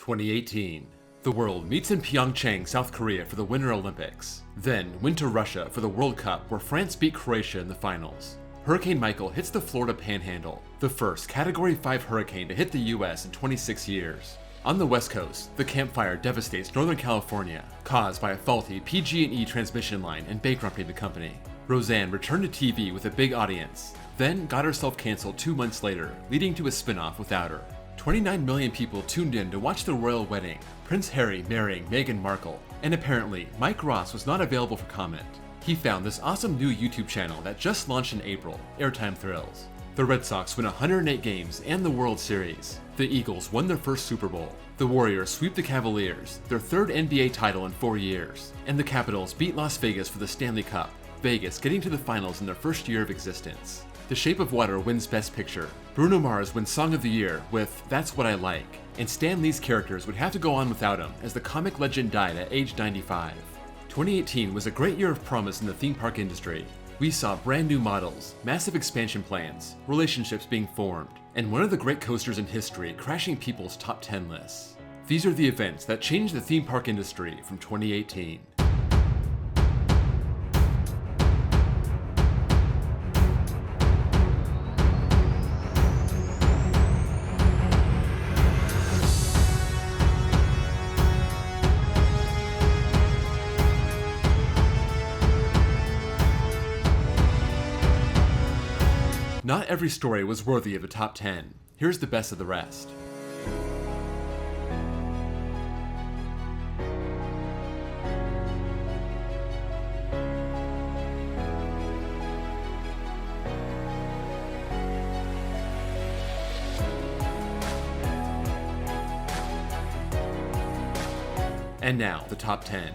2018. The world meets in Pyeongchang, South Korea for the Winter Olympics. Then went to Russia for the World Cup where France beat Croatia in the finals. Hurricane Michael hits the Florida Panhandle, the first Category 5 hurricane to hit the US in 26 years. On the West Coast, the Camp Fire devastates Northern California, caused by a faulty PG&E transmission line and bankrupting the company. Roseanne returned to TV with a big audience, then got herself canceled 2 months later, leading to a spin-off without her. 29 million people tuned in to watch the royal wedding, Prince Harry marrying Meghan Markle, and apparently Mike Ross was not available for comment. He found this awesome new YouTube channel that just launched in April, Airtime Thrills. The Red Sox win 108 games and the World Series. The Eagles won their first Super Bowl. The Warriors sweep the Cavaliers, their third NBA title in 4 years. And the Capitals beat Las Vegas for the Stanley Cup, Vegas getting to the finals in their first year of existence. The Shape of Water wins Best Picture. Bruno Mars wins Song of the Year with That's What I Like. And Stan Lee's characters would have to go on without him as the comic legend died at age 95. 2018 was a great year of promise in the theme park industry. We saw brand new models, massive expansion plans, relationships being formed, and one of the great coasters in history crashing people's top 10 lists. These are the events that changed the theme park industry from 2018. Not every story was worthy of a top 10. Here's the best of the rest. And now, the top 10.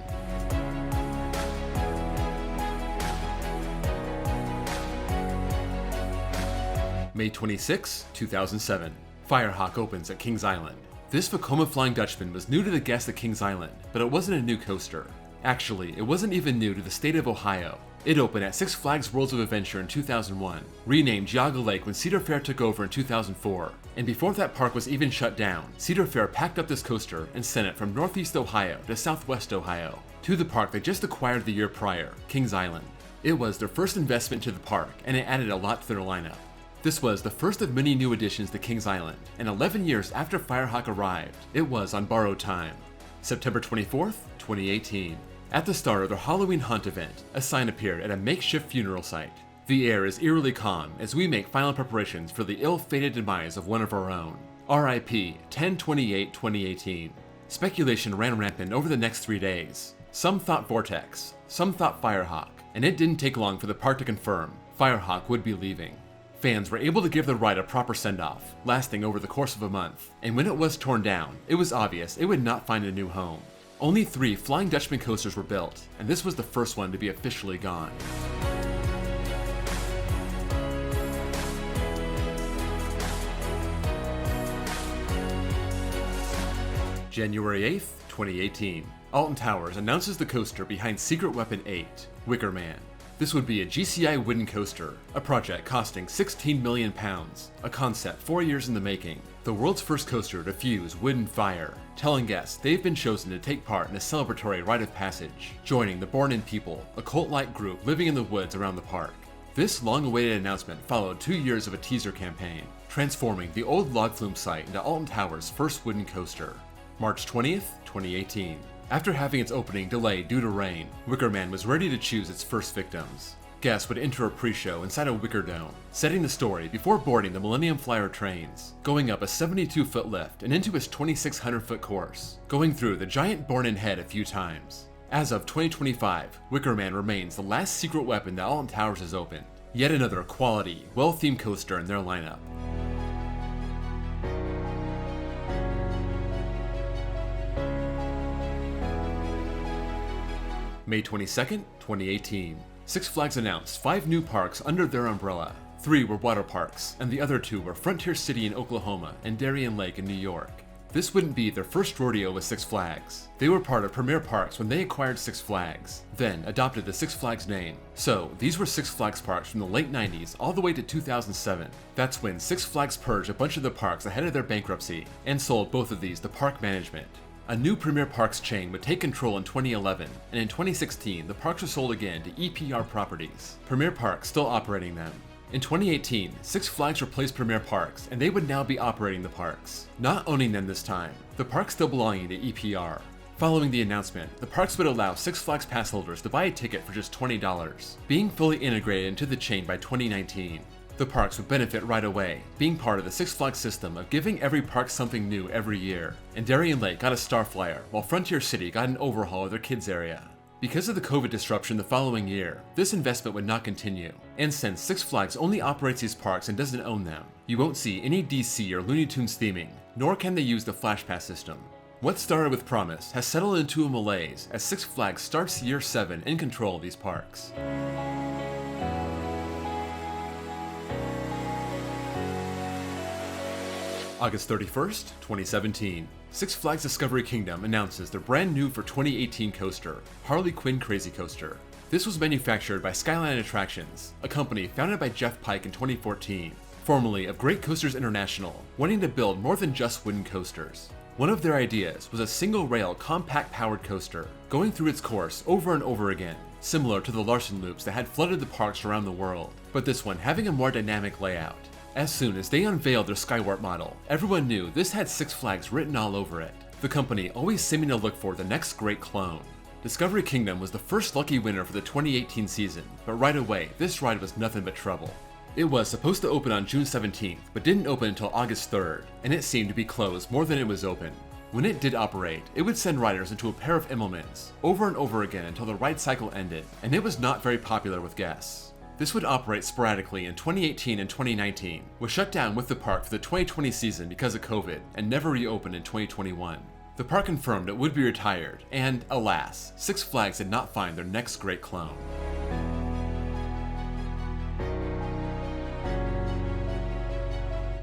May 26, 2007. Firehawk opens at Kings Island. This Vekoma Flying Dutchman was new to the guests at Kings Island, but it wasn't a new coaster. Actually, it wasn't even new to the state of Ohio. It opened at Six Flags Worlds of Adventure in 2001, renamed Geauga Lake when Cedar Fair took over in 2004, and before that park was even shut down, Cedar Fair packed up this coaster and sent it from Northeast Ohio to Southwest Ohio, to the park they just acquired the year prior, Kings Island. It was their first investment to the park, and it added a lot to their lineup. This was the first of many new additions to Kings Island, and 11 years after Firehawk arrived, it was on borrowed time. September 24th, 2018. At the start of their Halloween Hunt event, a sign appeared at a makeshift funeral site. The air is eerily calm as we make final preparations for the ill-fated demise of one of our own. RIP 10/28/2018. Speculation ran rampant over the next 3 days. Some thought Vortex, some thought Firehawk, and it didn't take long for the park to confirm Firehawk would be leaving. Fans were able to give the ride a proper send-off, lasting over the course of a month, and when it was torn down, it was obvious it would not find a new home. Only 3 Flying Dutchman coasters were built, and this was the first one to be officially gone. January 8th, 2018. Alton Towers announces the coaster behind Secret Weapon 8, Wicker Man. This would be a GCI wooden coaster, a project costing £16 million, a concept 4 years in the making, the world's first coaster to fuse wood and fire, telling guests they've been chosen to take part in a celebratory rite of passage, joining the Born In People, a cult-like group living in the woods around the park. This long-awaited announcement followed 2 years of a teaser campaign, transforming the old log flume site into Alton Towers' first wooden coaster. March 20th, 2018. After having its opening delayed due to rain, Wicker Man was ready to choose its first victims. Guests would enter a pre-show inside a Wicker Dome, setting the story before boarding the Millennium Flyer trains, going up a 72-foot lift and into its 2,600-foot course, going through the giant Born-In head a few times. As of 2025, Wicker Man remains the last secret weapon that Alton Towers has opened, yet another quality, well-themed coaster in their lineup. May 22nd, 2018. Six Flags announced 5 new parks under their umbrella. 3 were water parks, and the other 2 were Frontier City in Oklahoma and Darien Lake in New York. This wouldn't be their first rodeo with Six Flags. They were part of Premier Parks when they acquired Six Flags, then adopted the Six Flags name. So these were Six Flags parks from the late 90s all the way to 2007. That's when Six Flags purged a bunch of the parks ahead of their bankruptcy and sold both of these to Park Management. A new Premier Parks chain would take control in 2011, and in 2016 the parks were sold again to EPR Properties, Premier Parks still operating them. In 2018, Six Flags replaced Premier Parks, and they would now be operating the parks, not owning them this time, the parks still belonging to EPR. Following the announcement, the parks would allow Six Flags pass holders to buy a ticket for just $20, being fully integrated into the chain by 2019. The parks would benefit right away, being part of the Six Flags system of giving every park something new every year, and Darien Lake got a Starflyer, while Frontier City got an overhaul of their kids area. Because of the COVID disruption the following year, this investment would not continue, and since Six Flags only operates these parks and doesn't own them, you won't see any DC or Looney Tunes theming, nor can they use the Flash Pass system. What started with promise has settled into a malaise as Six Flags starts year 7 in control of these parks. August 31st, 2017. Six Flags Discovery Kingdom announces their brand new for 2018 coaster, Harley Quinn Crazy Coaster. This was manufactured by Skyline Attractions, a company founded by Jeff Pike in 2014, formerly of Great Coasters International, wanting to build more than just wooden coasters. One of their ideas was a single-rail, compact-powered coaster, going through its course over and over again, similar to the Larson loops that had flooded the parks around the world, but this one having a more dynamic layout. As soon as they unveiled their Skywarp model, everyone knew this had Six Flags written all over it, the company always seeming to look for the next great clone. Discovery Kingdom was the first lucky winner for the 2018 season, but right away, this ride was nothing but trouble. It was supposed to open on June 17th, but didn't open until August 3rd, and it seemed to be closed more than it was open. When it did operate, it would send riders into a pair of Immelmans, over and over again until the ride cycle ended, and it was not very popular with guests. This would operate sporadically in 2018 and 2019, was shut down with the park for the 2020 season because of COVID, and never reopened in 2021. The park confirmed it would be retired, and alas, Six Flags did not find their next great clone.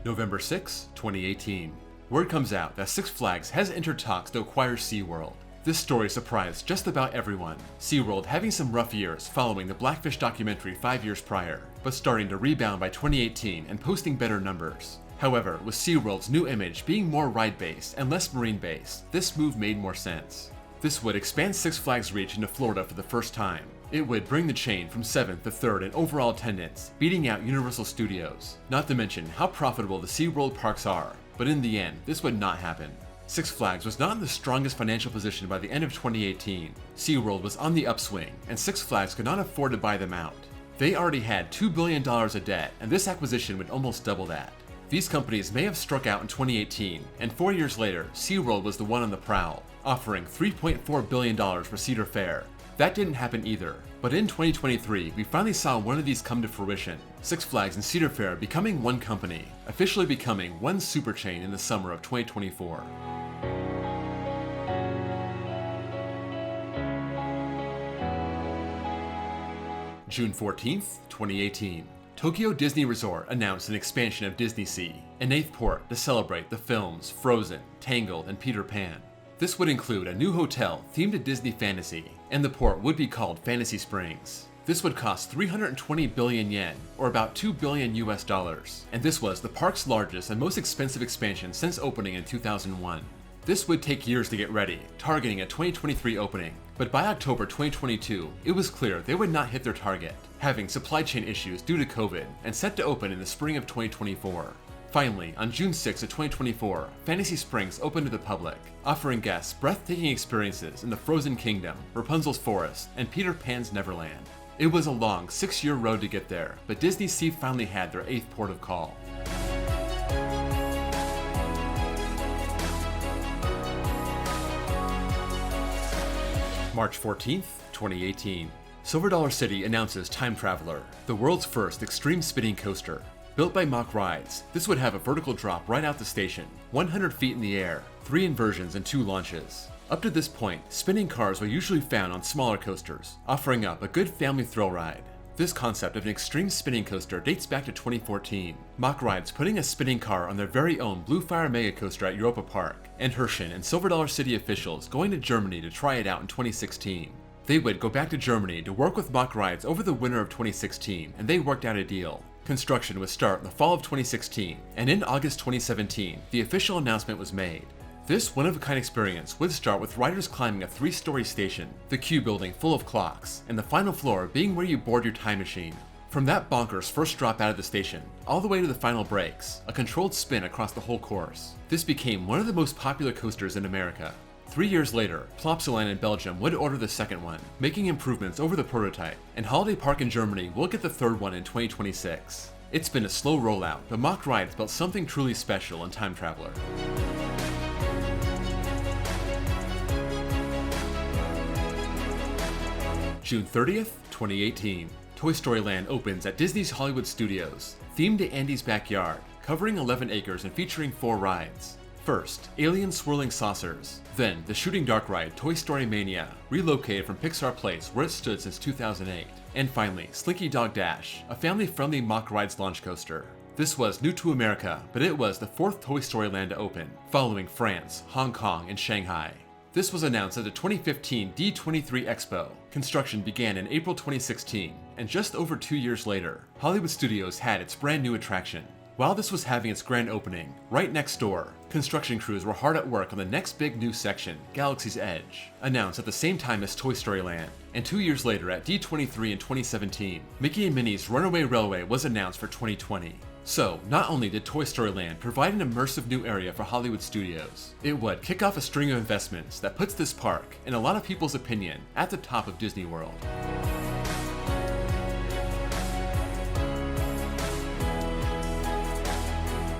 November 6, 2018. Word comes out that Six Flags has entered talks to acquire SeaWorld. This story surprised just about everyone, SeaWorld having some rough years following the Blackfish documentary 5 years prior, but starting to rebound by 2018 and posting better numbers. However, with SeaWorld's new image being more ride-based and less marine-based, this move made more sense. This would expand Six Flags' reach into Florida for the first time. It would bring the chain from 7th to 3rd in overall attendance, beating out Universal Studios, not to mention how profitable the SeaWorld parks are, but in the end, this would not happen. Six Flags was not in the strongest financial position by the end of 2018. SeaWorld was on the upswing, and Six Flags could not afford to buy them out. They already had $2 billion of debt, and this acquisition would almost double that. These companies may have struck out in 2018, and 4 years later, SeaWorld was the one on the prowl, offering $3.4 billion for Cedar Fair. That didn't happen either, but in 2023, we finally saw one of these come to fruition, Six Flags and Cedar Fair becoming one company, officially becoming one super chain in the summer of 2024. June 14th, 2018. Tokyo Disney Resort announced an expansion of DisneySea, an 8th port to celebrate the films Frozen, Tangled, and Peter Pan. This would include a new hotel themed to Disney fantasy, and the port would be called Fantasy Springs. This would cost 320 billion yen, or about $2 billion US, and this was the park's largest and most expensive expansion since opening in 2001. This would take years to get ready, targeting a 2023 opening, but by October 2022, it was clear they would not hit their target, having supply chain issues due to COVID, and set to open in the spring of 2024. Finally, on June 6 of 2024, Fantasy Springs opened to the public, offering guests breathtaking experiences in the Frozen Kingdom, Rapunzel's Forest, and Peter Pan's Neverland. It was a long 6-year road to get there, but DisneySea finally had their 8th port of call. March 14th, 2018. Silver Dollar City announces Time Traveler, the world's first extreme spinning coaster. Built by Mach Rides, this would have a vertical drop right out the station, 100 feet in the air, 3 inversions and 2 launches. Up to this point, spinning cars were usually found on smaller coasters, offering up a good family thrill ride. This concept of an extreme spinning coaster dates back to 2014. Mack Rides putting a spinning car on their very own Blue Fire Mega Coaster at Europa Park, and Herschen and Silver Dollar City officials going to Germany to try it out in 2016. They would go back to Germany to work with Mack Rides over the winter of 2016, and they worked out a deal. Construction would start in the fall of 2016, and in August 2017, the official announcement was made. This one-of-a-kind experience would start with riders climbing a 3-story station, the Q building full of clocks, and the final floor being where you board your time machine. From that bonkers first drop out of the station, all the way to the final brakes, a controlled spin across the whole course. This became one of the most popular coasters in America. 3 years later, Plopsaland in Belgium would order the second one, making improvements over the prototype, and Holiday Park in Germany will get the third one in 2026. It's been a slow rollout, but Mack Rides built something truly special in Time Traveler. June 30th, 2018. Toy Story Land opens at Disney's Hollywood Studios, themed to Andy's backyard, covering 11 acres and featuring 4 rides. First, Alien Swirling Saucers, then the Shooting Dark ride Toy Story Mania, relocated from Pixar Place where it stood since 2008, and finally Slinky Dog Dash, a family-friendly Mack Rides launch coaster. This was new to America, but it was the 4th Toy Story Land to open, following France, Hong Kong, and Shanghai. This was announced at the 2015 D23 Expo. Construction began in April 2016, and just over 2 years later, Hollywood Studios had its brand new attraction. While this was having its grand opening, right next door, construction crews were hard at work on the next big new section, Galaxy's Edge, announced at the same time as Toy Story Land. And 2 years later at D23 in 2017, Mickey and Minnie's Runaway Railway was announced for 2020. So, not only did Toy Story Land provide an immersive new area for Hollywood Studios, it would kick off a string of investments that puts this park, in a lot of people's opinion, at the top of Disney World.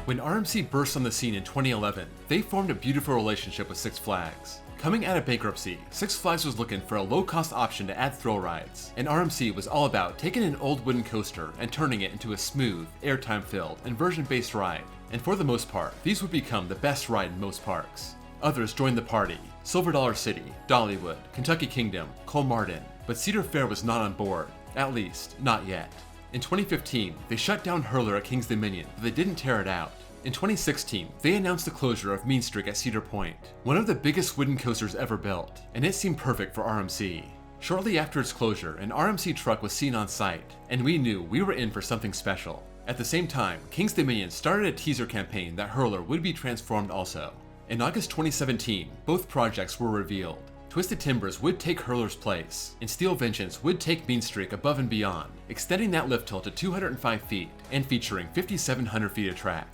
When RMC burst on the scene in 2011, they formed a beautiful relationship with Six Flags. Coming out of bankruptcy, Six Flags was looking for a low-cost option to add thrill rides, and RMC was all about taking an old wooden coaster and turning it into a smooth, airtime-filled, inversion-based ride. And for the most part, these would become the best ride in most parks. Others joined the party: Silver Dollar City, Dollywood, Kentucky Kingdom, Colmartin, but Cedar Fair was not on board, at least, not yet. In 2015, they shut down Hurler at King's Dominion, but they didn't tear it out. In 2016, they announced the closure of Mean Streak at Cedar Point, one of the biggest wooden coasters ever built, and it seemed perfect for RMC. Shortly after its closure, an RMC truck was seen on site, and we knew we were in for something special. At the same time, King's Dominion started a teaser campaign that Hurler would be transformed also. In August 2017, both projects were revealed. Twisted Timbers would take Hurler's place, and Steel Vengeance would take Mean Streak above and beyond, extending that lift hill to 205 feet and featuring 5,700 feet of track.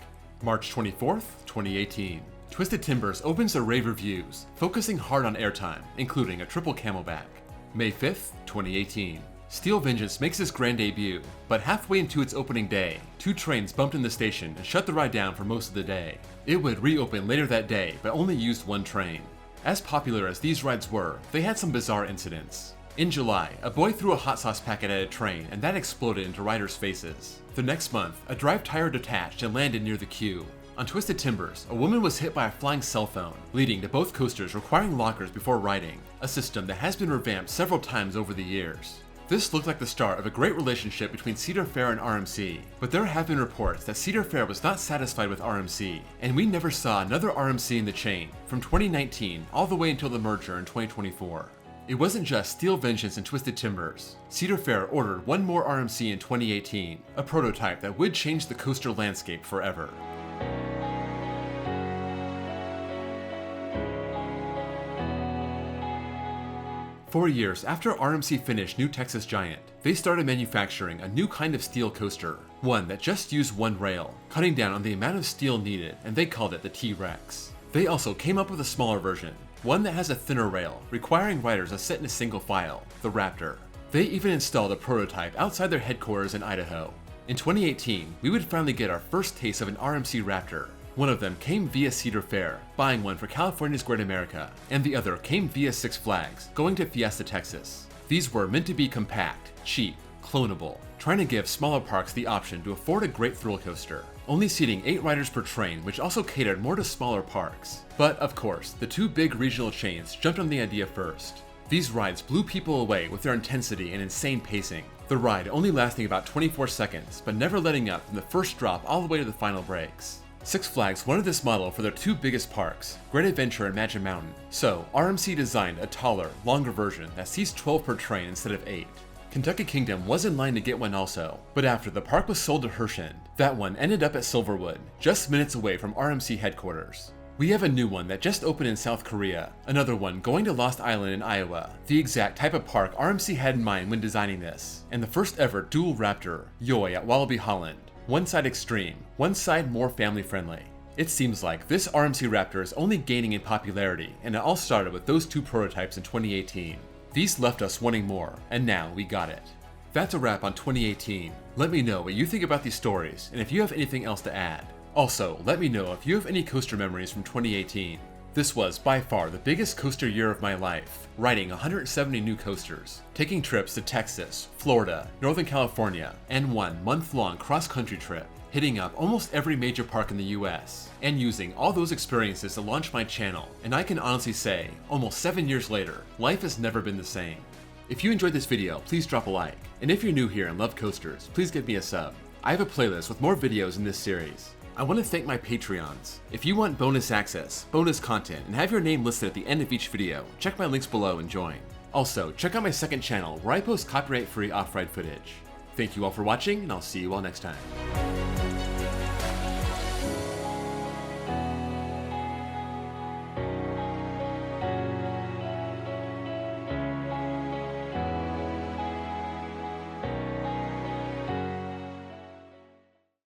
March 24th, 2018. Twisted Timbers opens their rave reviews, focusing hard on airtime, including a triple camelback. May 5th, 2018. Steel Vengeance makes its grand debut, but halfway into its opening day, 2 trains bumped in the station and shut the ride down for most of the day. It would reopen later that day, but only used 1 train. As popular as these rides were, they had some bizarre incidents. In July, a boy threw a hot sauce packet at a train and that exploded into riders' faces. The next month, a drive tire detached and landed near the queue. On Twisted Timbers, a woman was hit by a flying cell phone, leading to both coasters requiring lockers before riding, a system that has been revamped several times over the years. This looked like the start of a great relationship between Cedar Fair and RMC, but there have been reports that Cedar Fair was not satisfied with RMC, and we never saw another RMC in the chain, from 2019 all the way until the merger in 2024. It wasn't just Steel Vengeance and Twisted Timbers. Cedar Fair ordered one more RMC in 2018, a prototype that would change the coaster landscape forever. Four years after RMC finished New Texas Giant, they started manufacturing a new kind of steel coaster, one that just used 1 rail, cutting down on the amount of steel needed, and they called it the T-Rex. They also came up with a smaller version, one that has a thinner rail, requiring riders to sit in a single file, the Raptor. They even installed a prototype outside their headquarters in Idaho. In 2018, we would finally get our first taste of an RMC Raptor. One of them came via Cedar Fair, buying one for California's Great America, and the other came via Six Flags, going to Fiesta, Texas. These were meant to be compact, cheap, clonable, trying to give smaller parks the option to afford a great thrill coaster, only seating 8 riders per train, which also catered more to smaller parks. But of course, the 2 big regional chains jumped on the idea first. These rides blew people away with their intensity and insane pacing. The ride only lasting about 24 seconds, but never letting up from the first drop all the way to the final breaks. Six Flags wanted this model for their two biggest parks, Great Adventure and Magic Mountain, so RMC designed a taller, longer version that seats 12 per train instead of 8. Kentucky Kingdom was in line to get one also, but after the park was sold to Hershend, that one ended up at Silverwood, just minutes away from RMC headquarters. We have a new one that just opened in South Korea, another one going to Lost Island in Iowa, the exact type of park RMC had in mind when designing this, and the first ever dual Raptor, Yoy at Wallaby Holland. One side extreme, one side more family friendly. It seems like this RMC Raptor is only gaining in popularity, and it all started with those two prototypes in 2018. These left us wanting more, and now we got it. That's a wrap on 2018. Let me know what you think about these stories, and if you have anything else to add. Also, let me know if you have any coaster memories from 2018. This was by far the biggest coaster year of my life, riding 170 new coasters, taking trips to Texas, Florida, Northern California, and one month-long cross-country trip, hitting up almost every major park in the US, and using all those experiences to launch my channel, and I can honestly say, almost 7 years later, life has never been the same. If you enjoyed this video, please drop a like, and if you're new here and love coasters, please give me a sub. I have a playlist with more videos in this series. I want to thank my Patreons. If you want bonus access, bonus content, and have your name listed at the end of each video, check my links below and join. Also, check out my second channel where I post copyright-free off-ride footage. Thank you all for watching, and I'll see you all next time.